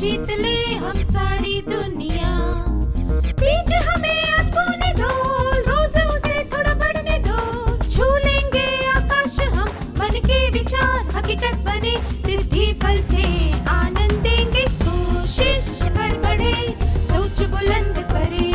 जीत ले हम सारी दुनिया। बीच हमें आज बोने दो, रोज उसे थोड़ा बढ़ने दो। छू लेंगे आकाश हम, मन के विचार हकीकत बने। सिद्धि फल से आनंद देंगे, कोशिश कर बढ़े, सोच बुलंद करे।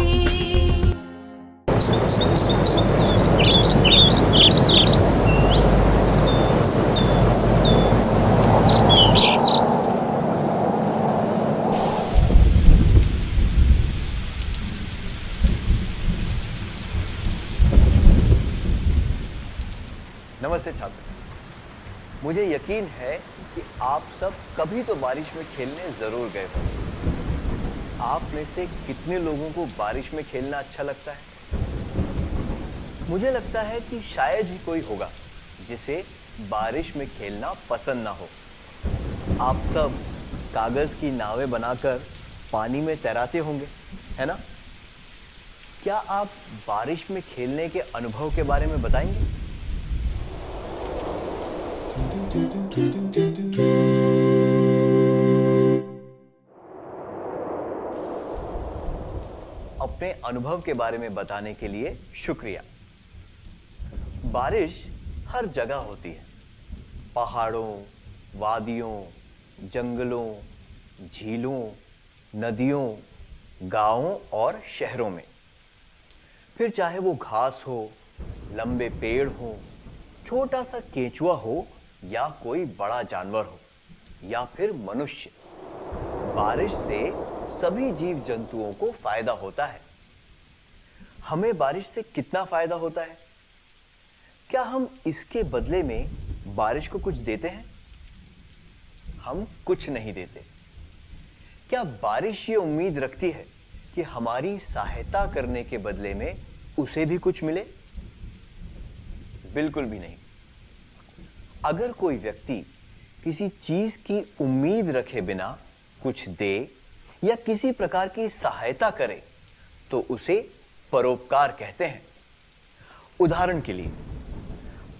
नमस्ते छात्र, मुझे यकीन है कि आप सब कभी तो बारिश में खेलने जरूर गए होंगे। आप में से कितने लोगों को बारिश में खेलना अच्छा लगता है? मुझे लगता है कि शायद ही कोई होगा जिसे बारिश में खेलना पसंद ना हो। आप सब कागज की नावें बनाकर पानी में तैराते होंगे, है ना? क्या आप बारिश में खेलने के अनुभव के बारे में बताएंगे? अपने अनुभव के बारे में बताने के लिए शुक्रिया। बारिश हर जगह होती है, पहाड़ों, वादियों, जंगलों, झीलों, नदियों, गांवों और शहरों में। फिर चाहे वो घास हो, लंबे पेड़ हो, छोटा सा केंचुआ हो या कोई बड़ा जानवर हो या फिर मनुष्य, बारिश से सभी जीव जंतुओं को फायदा होता है। हमें बारिश से कितना फायदा होता है? क्या हम इसके बदले में बारिश को कुछ देते हैं? हम कुछ नहीं देते। क्या बारिश ये उम्मीद रखती है कि हमारी सहायता करने के बदले में उसे भी कुछ मिले? बिल्कुल भी नहीं। अगर कोई व्यक्ति किसी चीज की उम्मीद रखे बिना कुछ दे या किसी प्रकार की सहायता करे तो उसे परोपकार कहते हैं। उदाहरण के लिए,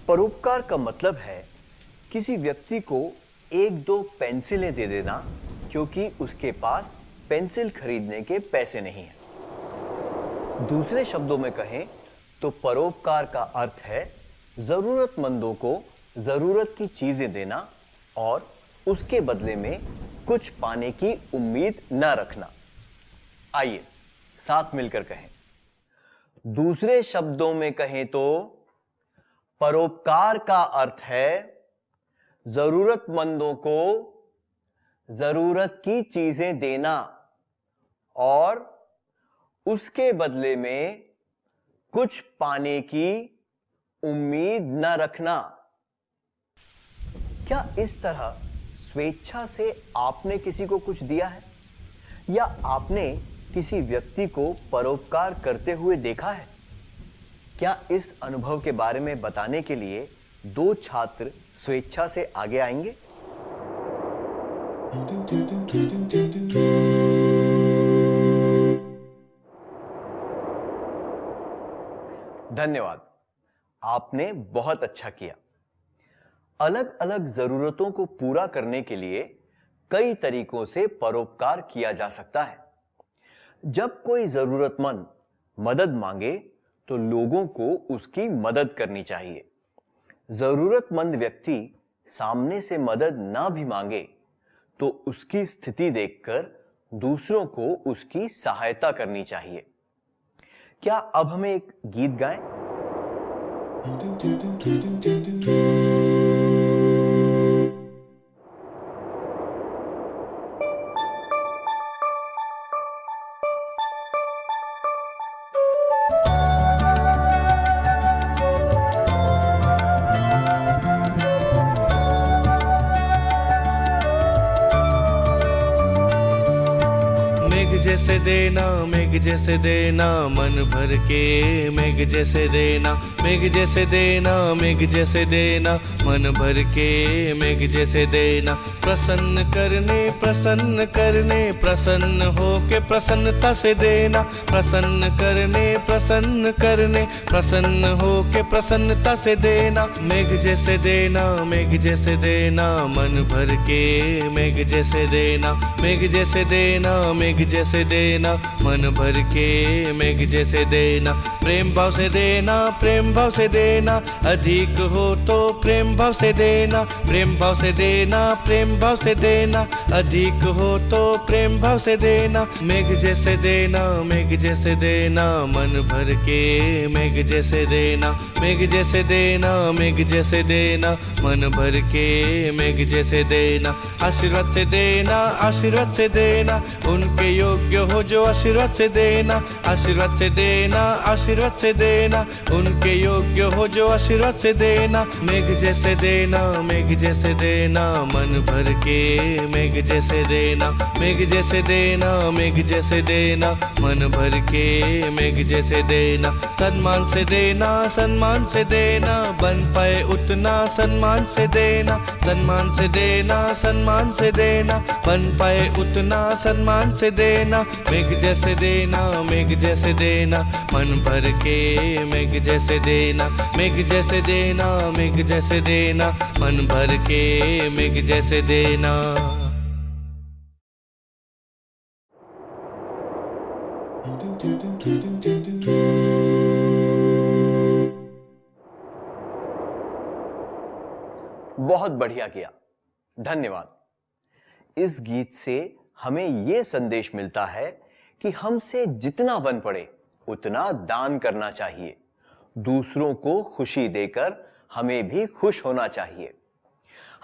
परोपकार का मतलब है किसी व्यक्ति को एक दो पेंसिलें दे देना क्योंकि उसके पास पेंसिल खरीदने के पैसे नहीं हैं। दूसरे शब्दों में कहें तो परोपकार का अर्थ है जरूरतमंदों को जरूरत की चीजें देना और उसके बदले में कुछ पाने की उम्मीद न रखना। आइए साथ मिलकर कहें। दूसरे शब्दों में कहें तो परोपकार का अर्थ है जरूरतमंदों को जरूरत की चीजें देना और उसके बदले में कुछ पाने की उम्मीद न रखना। क्या इस तरह स्वेच्छा से आपने किसी को कुछ दिया है या आपने किसी व्यक्ति को परोपकार करते हुए देखा है? क्या इस अनुभव के बारे में बताने के लिए दो छात्र स्वेच्छा से आगे आएंगे? धन्यवाद, आपने बहुत अच्छा किया। अलग अलग जरूरतों को पूरा करने के लिए कई तरीकों से परोपकार किया जा सकता है। जब कोई जरूरतमंद मदद मांगे तो लोगों को उसकी मदद करनी चाहिए। जरूरतमंद व्यक्ति सामने से मदद ना भी मांगे तो उसकी स्थिति देखकर दूसरों को उसकी सहायता करनी चाहिए। क्या अब हमें एक गीत गाएं? मेघ जैसे देना, मेघ जैसे देना, मन भर के मेघ जैसे देना, मेघ जैसे देना, मेघ जैसे देना, मन भर के मेघ जैसे देना। प्रसन्न करने, प्रसन्न करने, प्रसन्न हो के प्रसन्नता से देना, प्रसन्न करने, प्रसन्न करने, प्रसन्न हो के प्रसन्नता से देना। मेघ जैसे देना, मेघ जैसे देना, मन भर के मेघ जैसे देना, मेघ जैसे देना, मेघ जैसे देना, मन भर के मेघ जैसे देना। प्रेम भाव से देना, प्रेम भाव से देना, अधिक हो तो प्रेम भाव से देना, प्रेम भाव से देना, प्रेम भाव से देना, अधिक हो तो प्रेम भाव से देना। मेघ जैसे देना, मेघ जैसे देना, मन भर के मेघ जैसे देना, मेघ जैसे देना, मेघ जैसे देना, मन भर के मेघ जैसे देना। आशीर्वाद से देना, आशीर्वाद से देना, उनके योग्य हो जो आशीर्वाद से देना, आशीर्वाद से देना, आशीर्वाद से देना, उनके योग्य हो जो आशीर्वाद से देना। मेघ जैसे देना, मेघ जैसे देना, मन भर के मेघ जैसे देना, मेघ जैसे देना, मेघ जैसे देना, मन भर के मेघ जैसे देना। सम्मान से देना, सम्मान से देना, बन पाए उतना सम्मान से देना, सम्मान से देना, सम्मान से देना, बन पाए उतना सम्मान से देना। मेघ जैसे देना, मेघ जैसे देना, मन भर के मेघ जैसे देना, मेघ जैसे देना, मेघ जैसे देना, मन भर के मेघ जैसे देना। बहुत बढ़िया किया, धन्यवाद। इस गीत से हमें यह संदेश मिलता है कि हमसे जितना बन पड़े उतना दान करना चाहिए। दूसरों को खुशी देकर हमें भी खुश होना चाहिए।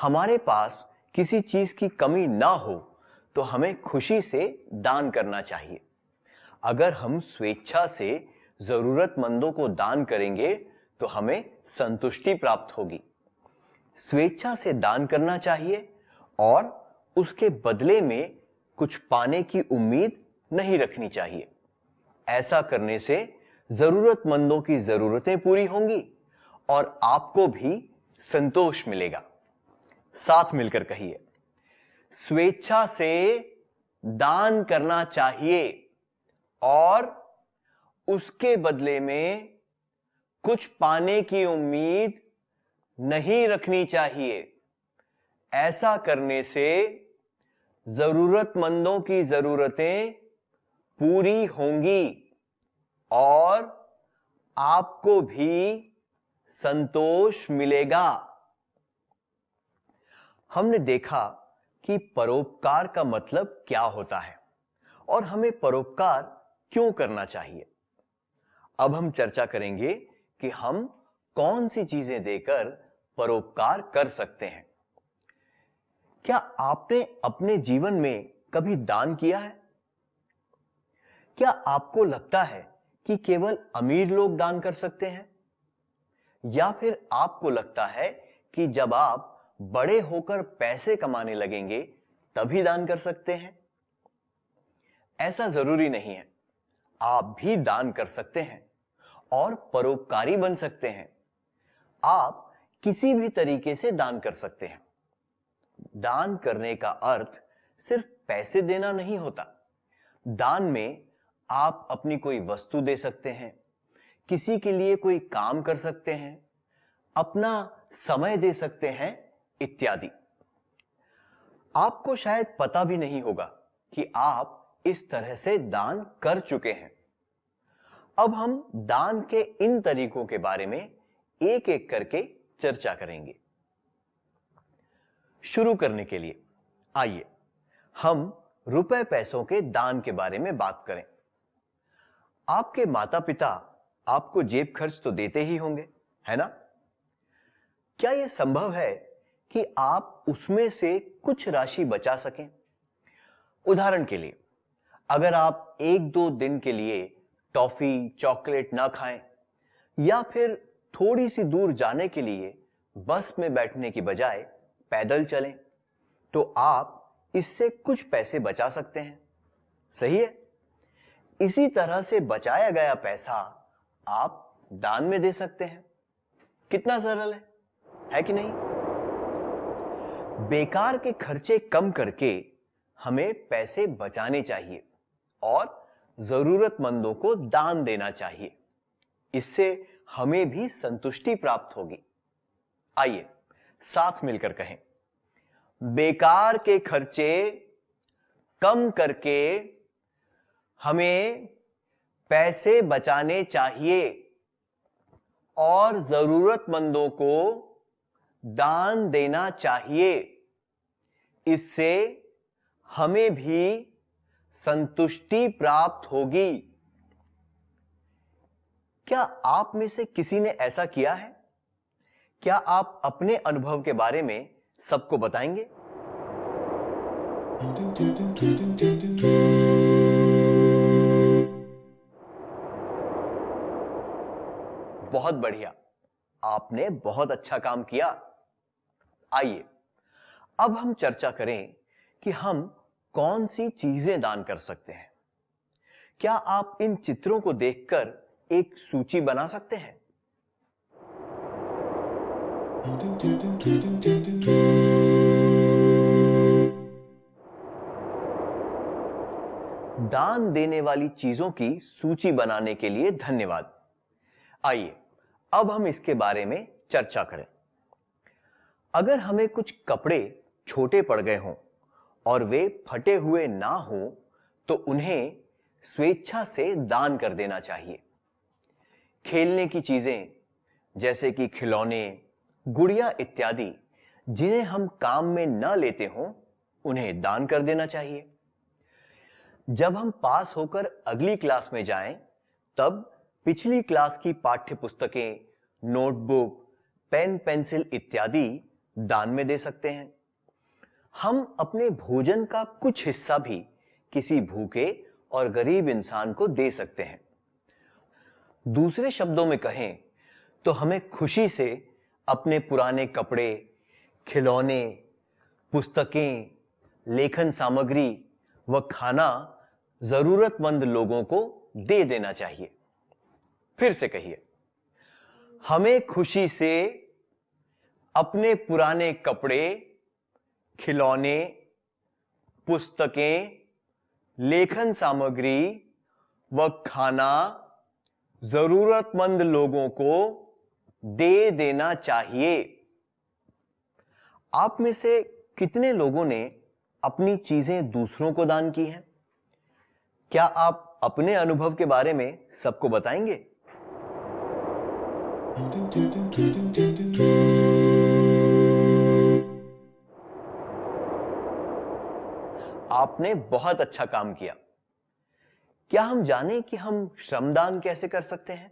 हमारे पास किसी चीज की कमी ना हो तो हमें खुशी से दान करना चाहिए। अगर हम स्वेच्छा से जरूरतमंदों को दान करेंगे तो हमें संतुष्टि प्राप्त होगी। स्वेच्छा से दान करना चाहिए और उसके बदले में कुछ पाने की उम्मीद नहीं रखनी चाहिए। ऐसा करने से जरूरतमंदों की जरूरतें पूरी होंगी और आपको भी संतोष मिलेगा। साथ मिलकर कहिए, स्वेच्छा से दान करना चाहिए और उसके बदले में कुछ पाने की उम्मीद नहीं रखनी चाहिए। ऐसा करने से जरूरतमंदों की जरूरतें पूरी होंगी और आपको भी संतोष मिलेगा। हमने देखा कि परोपकार का मतलब क्या होता है और हमें परोपकार क्यों करना चाहिए। अब हम चर्चा करेंगे कि हम कौन सी चीजें देकर परोपकार कर सकते हैं। क्या आपने अपने जीवन में कभी दान किया है? क्या आपको लगता है कि केवल अमीर लोग दान कर सकते हैं? या फिर आपको लगता है कि जब आप बड़े होकर पैसे कमाने लगेंगे तभी दान कर सकते हैं? ऐसा जरूरी नहीं है। आप भी दान कर सकते हैं और परोपकारी बन सकते हैं। आप किसी भी तरीके से दान कर सकते हैं। दान करने का अर्थ सिर्फ पैसे देना नहीं होता। दान में आप अपनी कोई वस्तु दे सकते हैं, किसी के लिए कोई काम कर सकते हैं, अपना समय दे सकते हैं इत्यादि। आपको शायद पता भी नहीं होगा कि आप इस तरह से दान कर चुके हैं। अब हम दान के इन तरीकों के बारे में एक एक करके चर्चा करेंगे। शुरू करने के लिए आइए हम रुपए पैसों के दान के बारे में बात करें। आपके माता पिता आपको जेब खर्च तो देते ही होंगे, है ना? क्या यह संभव है कि आप उसमें से कुछ राशि बचा सकें? उदाहरण के लिए, अगर आप एक दो दिन के लिए टॉफी, चॉकलेट ना खाएं या फिर थोड़ी सी दूर जाने के लिए बस में बैठने की बजाय पैदल चलें, तो आप इससे कुछ पैसे बचा सकते हैं। सही है। इसी तरह से बचाया गया पैसा आप दान में दे सकते हैं। कितना सरल है कि नहीं? बेकार के खर्चे कम करके हमें पैसे बचाने चाहिए और जरूरतमंदों को दान देना चाहिए। इससे हमें भी संतुष्टि प्राप्त होगी। आइए साथ मिलकर कहें, बेकार के खर्चे कम करके हमें पैसे बचाने चाहिए और जरूरतमंदों को दान देना चाहिए। इससे हमें भी संतुष्टि प्राप्त होगी। क्या आप में से किसी ने ऐसा किया है? क्या आप अपने अनुभव के बारे में सबको बताएंगे? बहुत बढ़िया, आपने बहुत अच्छा काम किया। आइए अब हम चर्चा करें कि हम कौन सी चीजें दान कर सकते हैं। क्या आप इन चित्रों को देखकर एक सूची बना सकते हैं? दान देने वाली चीजों की सूची बनाने के लिए धन्यवाद। आइए अब हम इसके बारे में चर्चा करें। अगर हमें कुछ कपड़े छोटे पड़ गए हों और वे फटे हुए ना हों तो उन्हें स्वेच्छा से दान कर देना चाहिए। खेलने की चीजें जैसे कि खिलौने, गुड़िया इत्यादि जिन्हें हम काम में न लेते हों उन्हें दान कर देना चाहिए। जब हम पास होकर अगली क्लास में जाएं तब पिछली क्लास की पाठ्य पुस्तकें, नोटबुक, पेन, पेंसिल इत्यादि दान में दे सकते हैं। हम अपने भोजन का कुछ हिस्सा भी किसी भूखे और गरीब इंसान को दे सकते हैं। दूसरे शब्दों में कहें तो हमें खुशी से अपने पुराने कपड़े, खिलौने, पुस्तकें, लेखन सामग्री व खाना जरूरतमंद लोगों को दे देना चाहिए। फिर से कहिए, हमें खुशी से अपने पुराने कपड़े, खिलौने, पुस्तकें, लेखन सामग्री व खाना जरूरतमंद लोगों को दे देना चाहिए। आप में से कितने लोगों ने अपनी चीजें दूसरों को दान की हैं? क्या आप अपने अनुभव के बारे में सबको बताएंगे? आपने बहुत अच्छा काम किया। क्या हम जाने कि हम श्रमदान कैसे कर सकते हैं?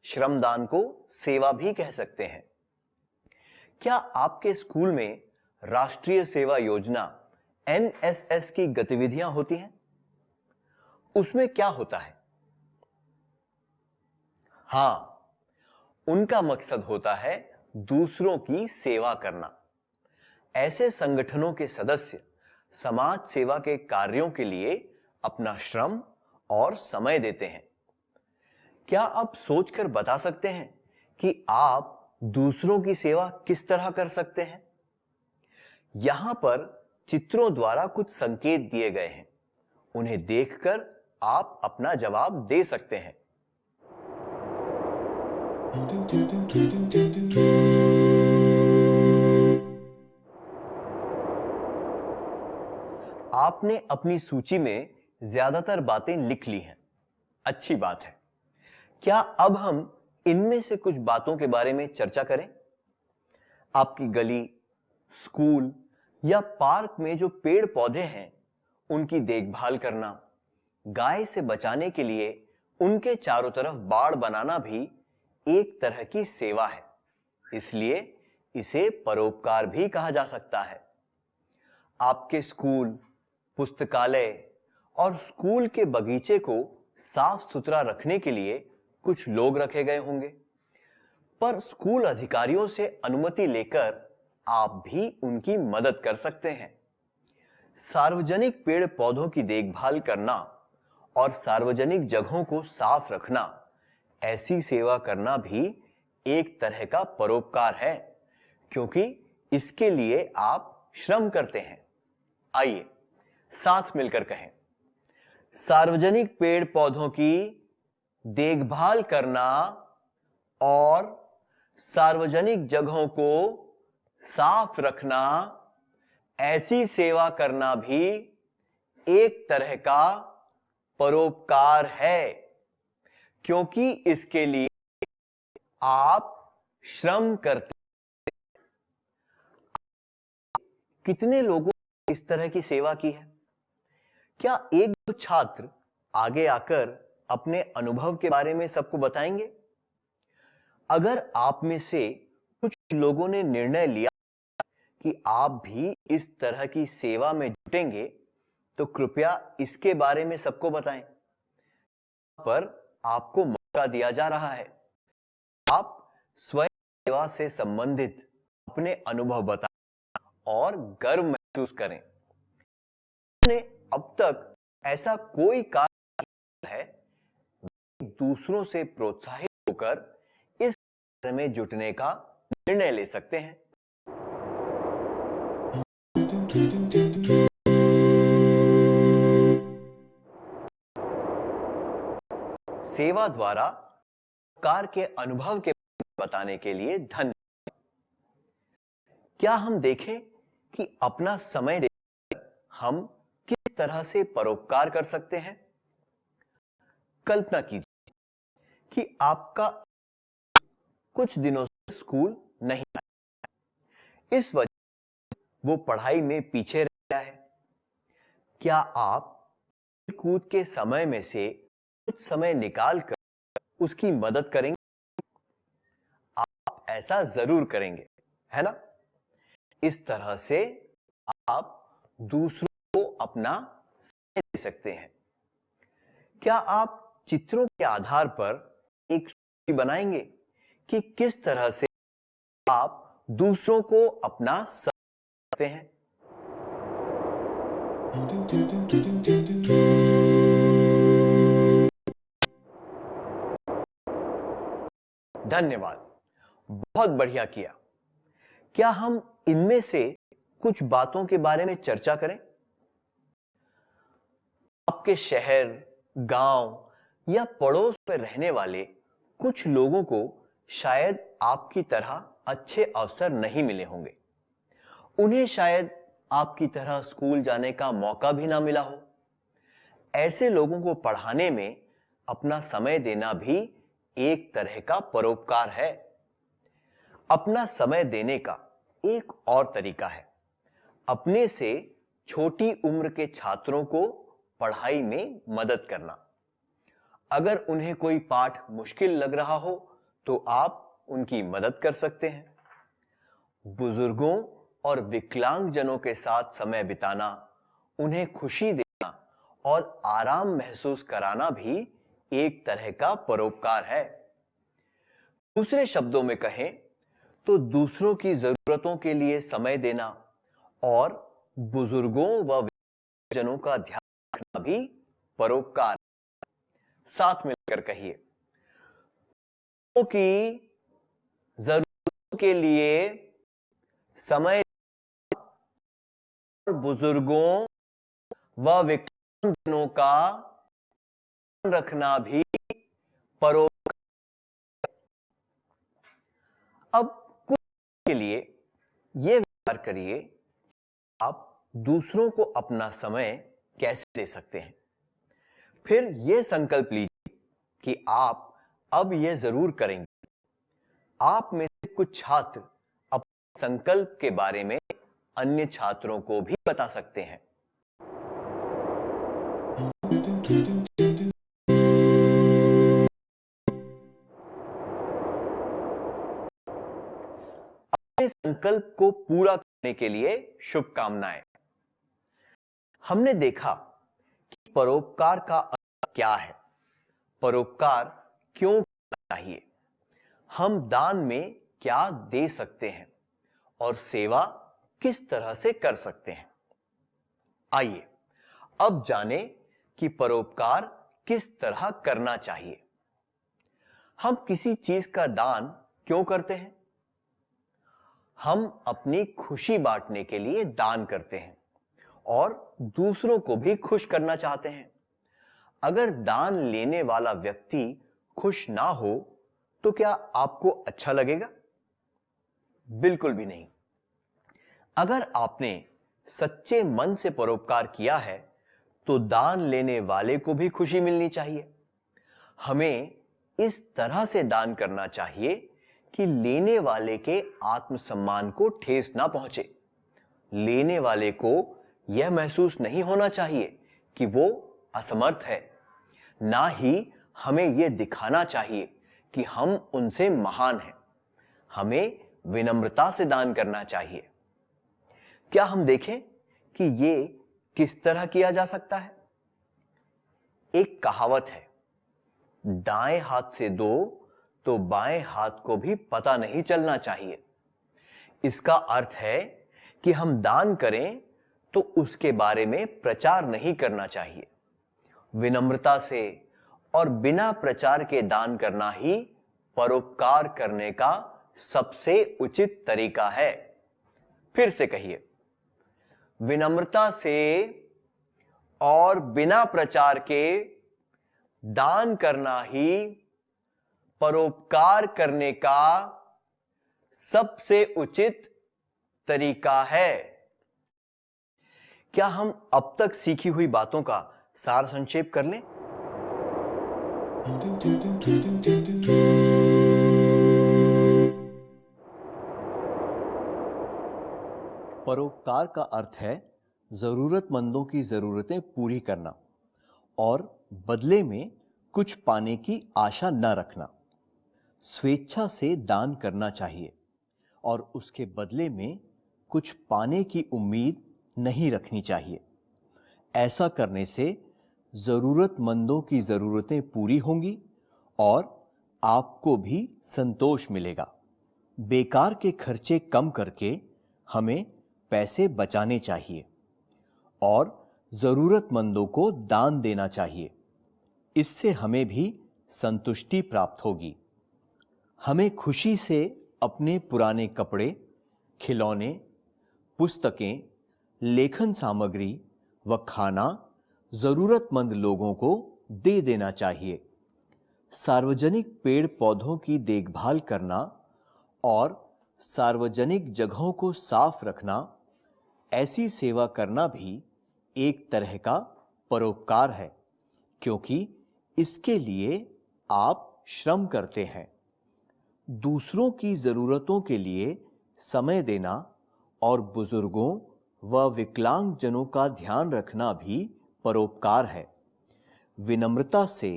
श्रमदान को सेवा भी कह सकते हैं। क्या आपके स्कूल में राष्ट्रीय सेवा योजना NSS की गतिविधियां होती हैं? उसमें क्या होता है? हां, उनका मकसद होता है दूसरों की सेवा करना। ऐसे संगठनों के सदस्य समाज सेवा के कार्यों के लिए अपना श्रम और समय देते हैं। क्या आप सोचकर बता सकते हैं कि आप दूसरों की सेवा किस तरह कर सकते हैं? यहां पर चित्रों द्वारा कुछ संकेत दिए गए हैं। उन्हें देखकर आप अपना जवाब दे सकते हैं। आपने अपनी सूची में ज्यादातर बातें लिख ली हैं। अच्छी बात है। क्या अब हम इनमें से कुछ बातों के बारे में चर्चा करें? आपकी गली, स्कूल या पार्क में जो पेड़ पौधे हैं उनकी देखभाल करना, गाय से बचाने के लिए उनके चारों तरफ बाड़ बनाना भी एक तरह की सेवा है। इसलिए इसे परोपकार भी कहा जा सकता है। आपके स्कूल, पुस्तकालय और स्कूल के बगीचे को साफ सुथरा रखने के लिए कुछ लोग रखे गए होंगे, पर स्कूल अधिकारियों से अनुमति लेकर आप भी उनकी मदद कर सकते हैं। सार्वजनिक पेड़ पौधों की देखभाल करना और सार्वजनिक जगहों को साफ रखना, ऐसी सेवा करना भी एक तरह का परोपकार है, क्योंकि इसके लिए आप श्रम करते हैं। आइए साथ मिलकर कहें, सार्वजनिक पेड़ पौधों की देखभाल करना और सार्वजनिक जगहों को साफ रखना, ऐसी सेवा करना भी एक तरह का परोपकार है, क्योंकि इसके लिए आप श्रम करते हैं। कितने लोगों ने इस तरह की सेवा की है? क्या एक दो छात्र आगे आकर अपने अनुभव के बारे में सबको बताएंगे? अगर आप में से कुछ लोगों ने निर्णय लिया कि आप भी इस तरह की सेवा में जुटेंगे, तो कृपया इसके बारे में सबको बताएं। पर आपको मौका दिया जा रहा है, आप स्वयं सेवा से संबंधित अपने अनुभव बताएं और गर्व महसूस करें। आपने अब तक ऐसा कोई कार्य किया है, दूसरों से प्रोत्साहित होकर इस कार्य में जुटने का निर्णय ले सकते हैं। सेवा द्वारा कार्य के अनुभव के बताने के लिए धन्यवाद। क्या हम देखें कि अपना समय देकर हम किस तरह से परोपकार कर सकते हैं? कल्पना कीजिए कि आपका कुछ दिनों से स्कूल नहीं आया, इस वजह वो पढ़ाई में पीछे रह गया है। क्या आप कूद के समय में से कुछ समय निकाल कर उसकी मदद करेंगे? आप ऐसा जरूर करेंगे, है ना? इस तरह से आप दूसरों को अपना समय दे सकते हैं। क्या आप चित्रों के आधार पर एक सूची बनाएंगे कि किस तरह से आप दूसरों को अपना समय देते हैं? धन्यवाद, बहुत बढ़िया किया। क्या हम इनमें से कुछ बातों के बारे में चर्चा करें? आपके शहर, गांव या पड़ोस में रहने वाले कुछ लोगों को शायद आपकी तरह अच्छे अवसर नहीं मिले होंगे। उन्हें शायद आपकी तरह स्कूल जाने का मौका भी ना मिला हो। ऐसे लोगों को पढ़ाने में अपना समय देना भी एक तरह का परोपकार है। अपना समय देने का एक और तरीका है अपने से छोटी उम्र के छात्रों को पढ़ाई में मदद करना। अगर उन्हें कोई पाठ मुश्किल लग रहा हो तो आप उनकी मदद कर सकते हैं। बुजुर्गों और विकलांगजनों के साथ समय बिताना, उन्हें खुशी देना और आराम महसूस कराना भी एक तरह का परोपकार है। दूसरे शब्दों में कहें तो दूसरों की जरूरतों के लिए समय देना और बुजुर्गों व विकलांगजनों का ध्यान रखना भी परोपकार है। साथ मिलकर कहिए, की जरूरतों के लिए समय और बुजुर्गों व विकलांगजनों का ध्यान रखना भी परोपकार। अब कुछ के लिए यह विचार करिए, आप दूसरों को अपना समय कैसे दे सकते हैं। फिर यह संकल्प लीजिए कि आप अब यह जरूर करेंगे। आप में से कुछ छात्र अपने संकल्प के बारे में अन्य छात्रों को भी बता सकते हैं। अपने संकल्प को पूरा करने के लिए शुभकामनाएं। हमने देखा कि परोपकार का अर्थ क्या है, परोपकार क्यों करना चाहिए, हम दान में क्या दे सकते हैं और सेवा किस तरह से कर सकते हैं। आइए अब जाने कि परोपकार किस तरह करना चाहिए। हम किसी चीज का दान क्यों करते हैं? हम अपनी खुशी बांटने के लिए दान करते हैं और दूसरों को भी खुश करना चाहते हैं। अगर दान लेने वाला व्यक्ति खुश ना हो तो क्या आपको अच्छा लगेगा? बिल्कुल भी नहीं। अगर आपने सच्चे मन से परोपकार किया है तो दान लेने वाले को भी खुशी मिलनी चाहिए। हमें इस तरह से दान करना चाहिए कि लेने वाले के आत्मसम्मान को ठेस ना पहुंचे। लेने वाले को यह महसूस नहीं होना चाहिए कि वो असमर्थ है। ना ही हमें यह दिखाना चाहिए कि हम उनसे महान हैं। हमें विनम्रता से दान करना चाहिए। क्या हम देखें कि ये किस तरह किया जा सकता है? एक कहावत है, दाएं हाथ से दो तो बाएं हाथ को भी पता नहीं चलना चाहिए। इसका अर्थ है कि हम दान करें तो उसके बारे में प्रचार नहीं करना चाहिए। विनम्रता से और बिना प्रचार के दान करना ही परोपकार करने का सबसे उचित तरीका है। फिर से कहिए, विनम्रता से और बिना प्रचार के दान करना ही परोपकार करने का सबसे उचित तरीका है। क्या हम अब तक सीखी हुई बातों का सार संक्षेप कर लें? परोपकार का अर्थ है जरूरतमंदों की जरूरतें पूरी करना और बदले में कुछ पाने की आशा न रखना। स्वेच्छा से दान करना चाहिए और उसके बदले में कुछ पाने की उम्मीद नहीं रखनी चाहिए। ऐसा करने से जरूरतमंदों की जरूरतें पूरी होंगी और आपको भी संतोष मिलेगा। बेकार के खर्चे कम करके हमें पैसे बचाने चाहिए और जरूरतमंदों को दान देना चाहिए। इससे हमें भी संतुष्टि प्राप्त होगी। हमें खुशी से अपने पुराने कपड़े, खिलौने, पुस्तकें, लेखन सामग्री व खाना जरूरतमंद लोगों को दे देना चाहिए। सार्वजनिक पेड़ पौधों की देखभाल करना और सार्वजनिक जगहों को साफ रखना, ऐसी सेवा करना भी एक तरह का परोपकार है, क्योंकि इसके लिए आप श्रम करते हैं। दूसरों की जरूरतों के लिए समय देना और बुजुर्गों व विकलांगजनों का ध्यान रखना भी परोपकार है। विनम्रता से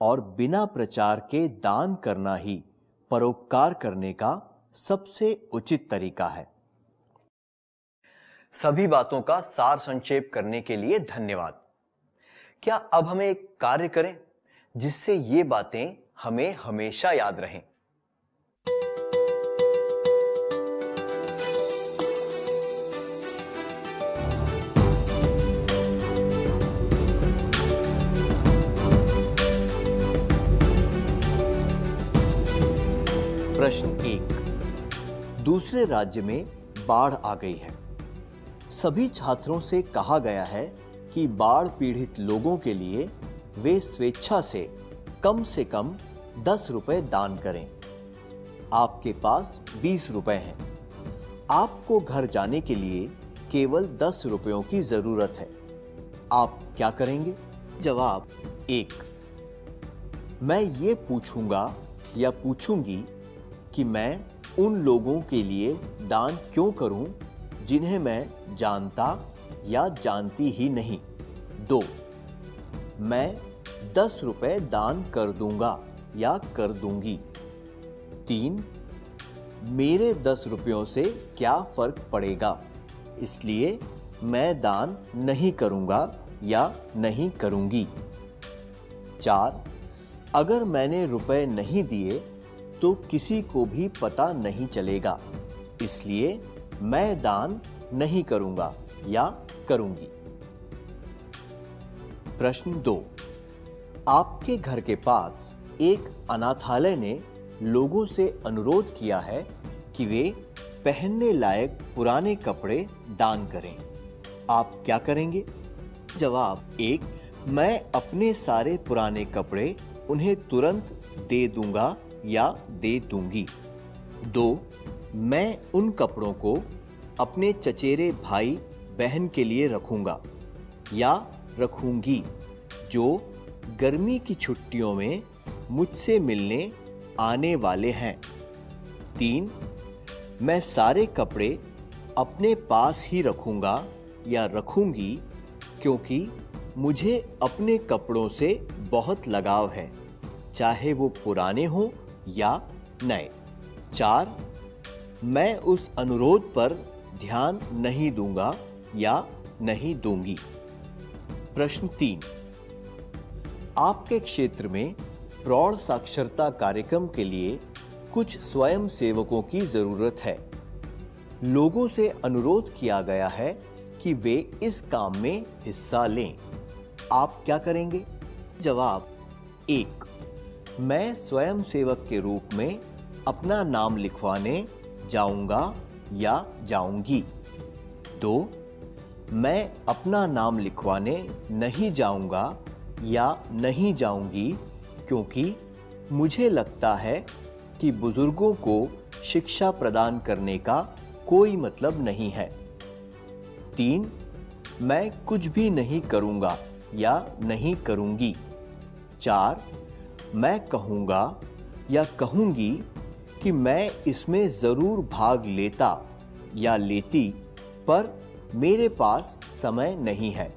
और बिना प्रचार के दान करना ही परोपकार करने का सबसे उचित तरीका है। सभी बातों का सार संक्षेप करने के लिए धन्यवाद। क्या अब हमें एक कार्य करें जिससे ये बातें हमें हमेशा याद रहें? प्रश्न 1। दूसरे राज्य में बाढ़ आ गई है। सभी छात्रों से कहा गया है कि बाढ़ पीड़ित लोगों के लिए वे स्वेच्छा से कम 10 रुपए दान करें। आपके पास 20 रुपए हैं। आपको घर जाने के लिए केवल 10 रुपयों की जरूरत है। आप क्या करेंगे? जवाब 1। मैं ये पूछूंगा या पूछूंगी कि मैं उन लोगों के लिए दान क्यों करूं जिन्हें मैं जानता या जानती ही नहीं। 2। मैं 10 रुपए दान कर दूंगा या कर दूंगी। 3। मेरे 10 रुपयों से क्या फर्क पड़ेगा, इसलिए मैं दान नहीं करूंगा या नहीं करूंगी। 4। अगर मैंने रुपए नहीं दिए तो किसी को भी पता नहीं चलेगा, इसलिए मैं दान नहीं करूंगा या करूंगी। प्रश्न 2, आपके घर के पास एक अनाथालय ने लोगों से अनुरोध किया है कि वे पहनने लायक पुराने कपड़े दान करें। आप क्या करेंगे? जवाब: 1, मैं अपने सारे पुराने कपड़े उन्हें तुरंत दे दूंगा या दे दूंगी। 2, मैं उन कपड़ों को अपने चचेरे भाई बहन के लिए रखूंगा या रखूंगी जो गर्मी की छुट्टियों में मुझसे मिलने आने वाले हैं। 3, मैं सारे कपड़े अपने पास ही रखूंगा या रखूंगी क्योंकि मुझे अपने कपड़ों से बहुत लगाव है, चाहे वो पुराने हों या नए। 4, मैं उस अनुरोध पर ध्यान नहीं दूंगा या नहीं दूंगी। प्रश्न 3, आपके क्षेत्र में प्रौढ़ साक्षरता कार्यक्रम के लिए कुछ स्वयं सेवकों की जरूरत है। लोगों से अनुरोध किया गया है कि वे इस काम में हिस्सा लें। आप क्या करेंगे? जवाब: 1, मैं स्वयं सेवक के रूप में अपना नाम लिखवाने जाऊंगा या जाऊंगी। 2, मैं अपना नाम लिखवाने नहीं जाऊंगा या नहीं जाऊंगी क्योंकि मुझे लगता है कि बुजुर्गों को शिक्षा प्रदान करने का कोई मतलब नहीं है। 3, मैं कुछ भी नहीं करूंगा या नहीं करूंगी। 4, मैं कहूंगा या कहूंगी कि मैं इसमें जरूर भाग लेता या लेती, पर मेरे पास समय नहीं है।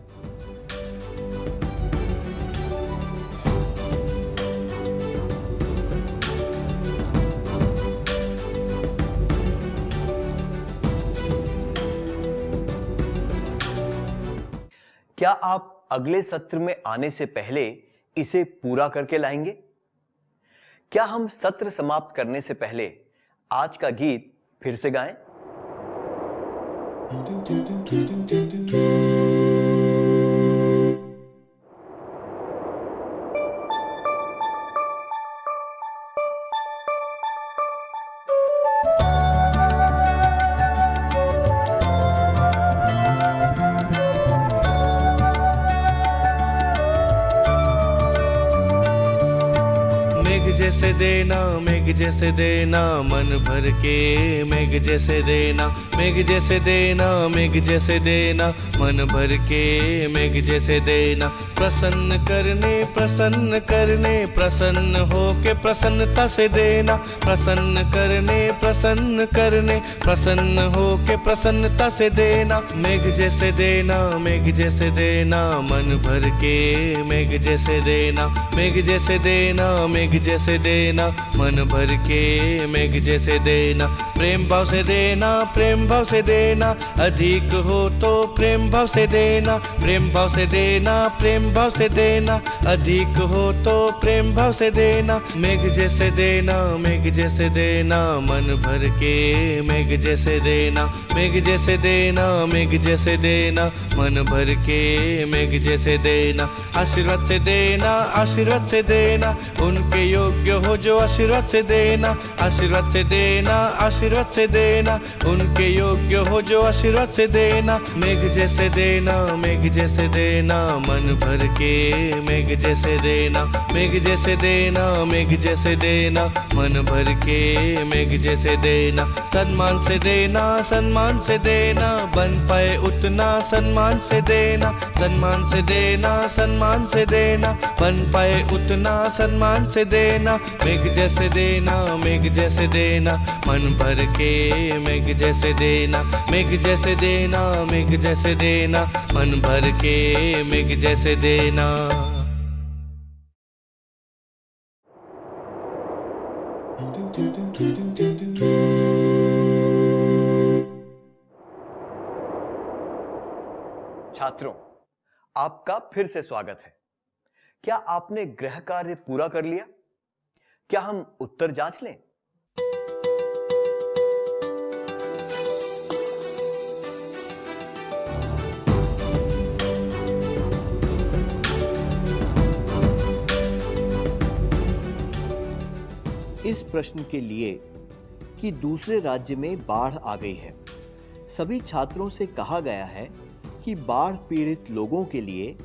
क्या आप अगले सत्र में आने से पहले इसे पूरा करके लाएंगे? क्या हम सत्र समाप्त करने से पहले आज का गीत फिर से गाएं? जैसे देना मेघ जैसे देना मन भर के मेघ जैसे देना मेघ जैसे देना मेघ जैसे देना मन भर के मेघ जैसे देना प्रसन्न करने प्रसन्न हो के प्रसन्नता से देना प्रसन्न करने प्रसन्न हो के प्रसन्नता से देना मेघ जैसे देना मन भर के मेघ जैसे देना मेघ जैसे देना मेघ जैसे देना मन भर के मेघ जैसे देना प्रेम भाव से देना अधिक हो तो प्रेम भाव से देना प्रेम भाव से देना अधिक हो तो प्रेम भाव से देना मेघ जैसे देना मन भर के मेघ जैसे देना मेघ जैसे देना मन भर के मेघ जैसे देना आशीर्वाद से देना उनके योग्य हो जो आशीर्वाद से देना उनके योग्य हो जो आशीर्वाद से देना मेघ जैसे देना मन भर के मेघ जैसे देना मन भर के मेघ जैसे देना सम्मान से देना बन पाए उतना सम्मान से देना बन पाए उतना सम्मान से देना मेघ जैसे देना मन भर के मेघ जैसे देना मन भर के मेघ जैसे देना। छात्रों, आपका फिर से स्वागत है। क्या आपने गृह कार्य पूरा कर लिया? क्या हम उत्तर जांच लें? इस प्रश्न के लिए कि दूसरे राज्य में बाढ़ आ गई है। सभी छात्रों से कहा गया है कि बाढ़ पीड़ित लोगों के लिए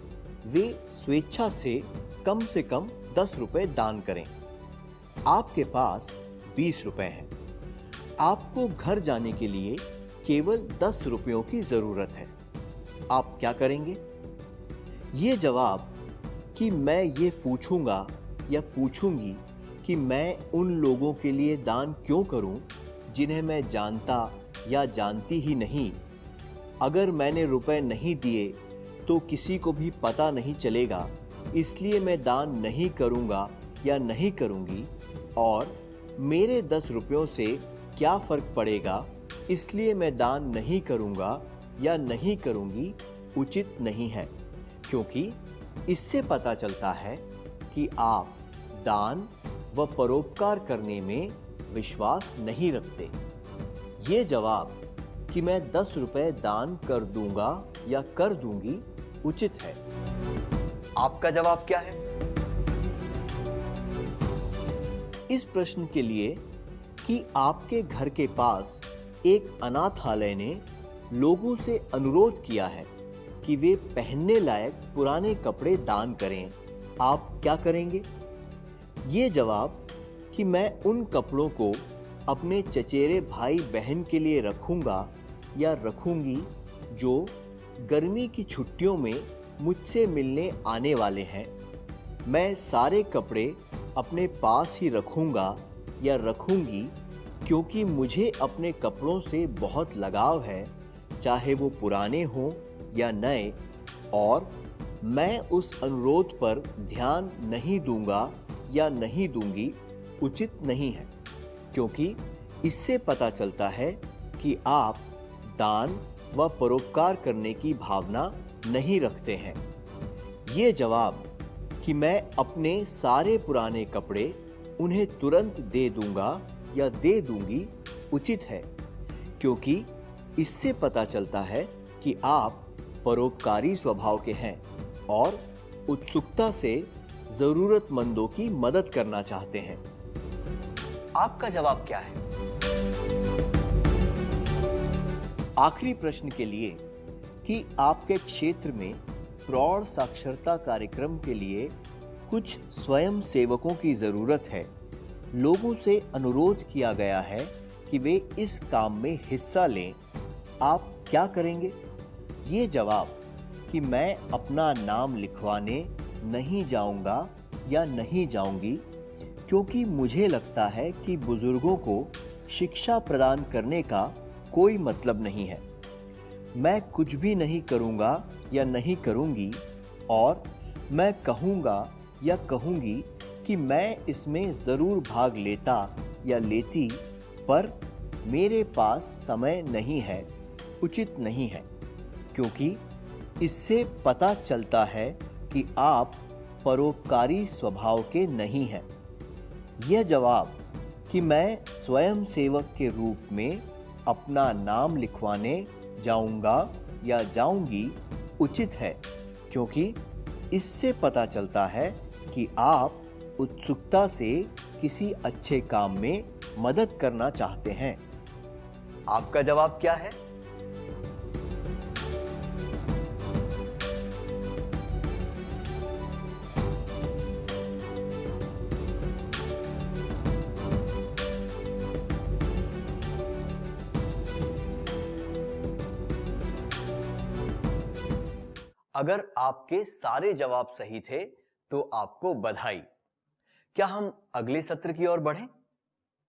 वे स्वेच्छा से कम 10 रुपए दान करें। आपके पास 20 रुपए हैं। आपको घर जाने के लिए केवल 10 रुपयों की जरूरत है। आप क्या करेंगे? ये जवाब कि मैं ये पूछूंगा या पूछूंगी कि मैं उन लोगों के लिए दान क्यों करूं जिन्हें मैं जानता या जानती ही नहीं। अगर मैंने रुपए नहीं दिए तो किसी को भी पता नहीं चलेगा, इसलिए मैं दान नहीं करूंगा या नहीं करूंगी। और मेरे 10 रुपयों से क्या फर्क पड़ेगा, इसलिए मैं दान नहीं करूंगा या नहीं करूंगी, उचित नहीं है। क्योंकि इससे पता चलता है कि आप दान व परोपकार करने में विश्वास नहीं रखते। ये जवाब कि मैं 10 रुपए दान कर दूंगा या कर दूंगी उचित है। आपका जवाब क्या है? इस प्रश्न के लिए कि आपके घर के पास एक अनाथालय ने लोगों से अनुरोध किया है कि वे पहनने लायक पुराने कपड़े दान करें, आप क्या करेंगे? ये जवाब कि मैं उन कपड़ों को अपने चचेरे भाई बहन के लिए रखूंगा या रखूंगी जो गर्मी की छुट्टियों में मुझसे मिलने आने वाले हैं। मैं सारे कपड़े अपने पास ही रखूंगा या रखूंगी क्योंकि मुझे अपने कपड़ों से बहुत लगाव है, चाहे वो पुराने हों या नए। और मैं उस अनुरोध पर ध्यान नहीं दूंगा या नहीं दूंगी, उचित नहीं है। क्योंकि इससे पता चलता है कि आप दान व परोपकार करने की भावना नहीं रखते हैं। ये जवाब कि मैं अपने सारे पुराने कपड़े उन्हें तुरंत दे दूंगा या दे दूंगी उचित है। क्योंकि इससे पता चलता है कि आप परोपकारी स्वभाव के हैं और उत्सुकता से जरूरतमंदों की मदद करना चाहते हैं। आपका जवाब क्या है? आखिरी प्रश्न के लिए कि आपके क्षेत्र में प्रौढ़ साक्षरता कार्यक्रम के लिए कुछ स्वयं सेवकों की जरूरत है। लोगों से अनुरोध किया गया है कि वे इस काम में हिस्सा लें। आप क्या करेंगे? ये जवाब कि मैं अपना नाम लिखवाने नहीं जाऊंगा या नहीं जाऊंगी क्योंकि मुझे लगता है कि बुजुर्गों को शिक्षा प्रदान करने का कोई मतलब नहीं है। मैं कुछ भी नहीं करूंगा या नहीं करूंगी और मैं कहूंगा या कहूंगी कि मैं इसमें जरूर भाग लेता या लेती, पर मेरे पास समय नहीं है, उचित नहीं है। क्योंकि इससे पता चलता है कि आप परोपकारी स्वभाव के नहीं हैं। यह जवाब कि मैं स्वयं सेवक के रूप में अपना नाम लिखवाने जाऊंगा या जाऊंगी उचित है। क्योंकि इससे पता चलता है कि आप उत्सुकता से किसी अच्छे काम में मदद करना चाहते हैं। आपका जवाब क्या है? अगर आपके सारे जवाब सही थे तो आपको बधाई। क्या हम अगले सत्र की ओर बढ़ें?